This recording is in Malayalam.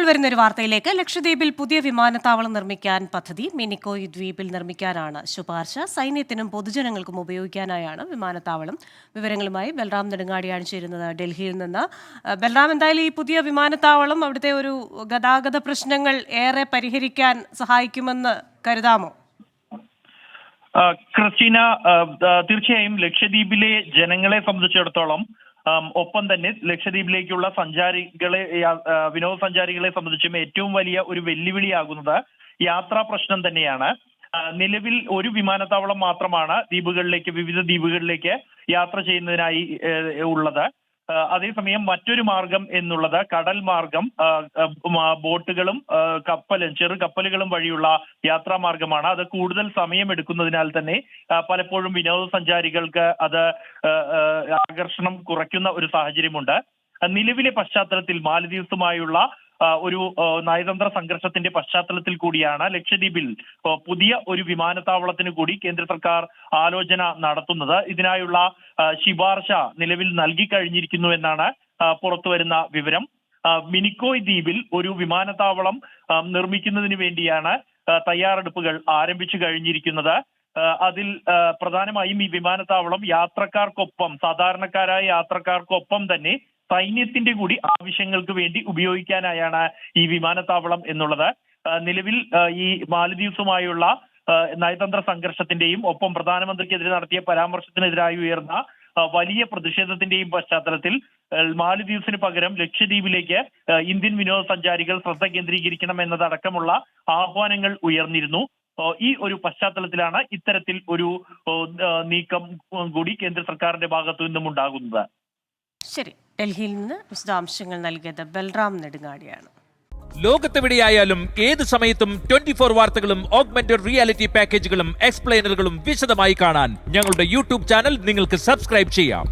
ഇപ്പോൾ വരുന്നൊരു വാർത്തയിലേക്ക്. ലക്ഷദ്വീപിൽ പുതിയ വിമാനത്താവളം നിർമ്മിക്കാൻ പദ്ധതി. മിനിക്കോയ് ദ്വീപിൽ നിർമ്മിക്കാനാണ് ശുപാർശ. സൈന്യത്തിനും പൊതുജനങ്ങൾക്കും ഉപയോഗിക്കാനായാണ് വിമാനത്താവളം. വിവരങ്ങളുമായി ബൽറാം നെടുങ്ങാടിയാണ് ചേരുന്നത് ഡൽഹിയിൽ നിന്ന്. ബൽറാം, എന്തായാലും ഈ പുതിയ വിമാനത്താവളം അവിടുത്തെ ഒരു ഗതാഗത പ്രശ്നങ്ങൾ ഏറെ പരിഹരിക്കാൻ സഹായിക്കുമെന്ന് കരുതാമോ? ക്രിസ്റ്റീന, തീർച്ചയായും ലക്ഷദ്വീപിലെ ജനങ്ങളെ സംബന്ധിച്ചിടത്തോളം ഒപ്പം തന്നെ ലക്ഷദ്വീപിലേക്കുള്ള വിനോദസഞ്ചാരികളെ സംബന്ധിച്ചും ഏറ്റവും വലിയ ഒരു വെല്ലുവിളിയാകുന്നത് യാത്രാ പ്രശ്നം തന്നെയാണ്. നിലവിൽ ഒരു വിമാനത്താവളം മാത്രമാണ് വിവിധ ദ്വീപുകളിലേക്ക് യാത്ര ചെയ്യുന്നതിനായി ഉള്ളത്. അതേസമയം മറ്റൊരു മാർഗം എന്നുള്ളത് കടൽ മാർഗം ബോട്ടുകളും ചെറു കപ്പലുകളും വഴിയുള്ള യാത്രാ മാർഗമാണ്. അത് കൂടുതൽ സമയമെടുക്കുന്നതിനാൽ തന്നെ പലപ്പോഴും വിനോദസഞ്ചാരികൾക്ക് അത് ആകർഷണം കുറയ്ക്കുന്ന ഒരു സാഹചര്യമുണ്ട്. നിലവിലെ പശ്ചാത്തലത്തിൽ മാലദ്വീപ്സുമായുള്ള ഒരു നയതന്ത്ര സംഘർഷത്തിന്റെ പശ്ചാത്തലത്തിൽ കൂടിയാണ് ലക്ഷദ്വീപിൽ പുതിയ ഒരു വിമാനത്താവളത്തിന് കൂടി കേന്ദ്ര സർക്കാർ ആലോചന നടത്തുന്നത്. ഇതിനായുള്ള ശുപാർശ നിലവിൽ നൽകി കഴിഞ്ഞിരിക്കുന്നു എന്നാണ് പുറത്തുവരുന്ന വിവരം. മിനിക്കോയ് ദ്വീപിൽ ഒരു വിമാനത്താവളം നിർമ്മിക്കുന്നതിന് വേണ്ടിയാണ് തയ്യാറെടുപ്പുകൾ ആരംഭിച്ചു കഴിഞ്ഞിരിക്കുന്നത്. അതിൽ പ്രധാനമായും ഈ വിമാനത്താവളം സാധാരണക്കാരായ യാത്രക്കാർക്കൊപ്പം തന്നെ സൈന്യത്തിന്റെ കൂടി ആവശ്യങ്ങൾക്ക് വേണ്ടി ഉപയോഗിക്കാനായാണ് ഈ വിമാനത്താവളം എന്നുള്ളത്. നിലവിൽ ഈ മാലദ്വീപ്സുമായുള്ള നയതന്ത്ര സംഘർഷത്തിന്റെയും ഒപ്പം പ്രധാനമന്ത്രിക്കെതിരെ നടത്തിയ പരാമർശത്തിനെതിരായി ഉയർന്ന വലിയ പ്രതിഷേധത്തിന്റെയും പശ്ചാത്തലത്തിൽ മാലദ്വീപ്സിന് പകരം ലക്ഷദ്വീപിലേക്ക് ഇന്ത്യൻ വിനോദസഞ്ചാരികൾ ശ്രദ്ധ കേന്ദ്രീകരിക്കണം എന്നതടക്കമുള്ള ആഹ്വാനങ്ങൾ ഉയർന്നിരുന്നു. ഈ ഒരു പശ്ചാത്തലത്തിലാണ് ഇത്തരത്തിൽ ഒരു നീക്കം കൂടി കേന്ദ്ര സർക്കാരിന്റെ ഭാഗത്തു നിന്നും ഉണ്ടാകുന്നത്. ശരി, ഡൽഹിയിൽ നിന്ന് വിശദാംശങ്ങൾ നൽകിയത് ബൽറാം നെടുങ്ങാടിയാണ്. ലോകത്തെവിടെയായാലും ഏത് സമയത്തും 24 വാർത്തകളും ഓഗ്മെന്റഡ് റിയാലിറ്റി പാക്കേജുകളും എക്സ്പ്ലെയിനറുകളും വിശദമായി കാണാൻ ഞങ്ങളുടെ യൂട്യൂബ് ചാനൽ നിങ്ങൾക്ക് സബ്സ്ക്രൈബ് ചെയ്യാം.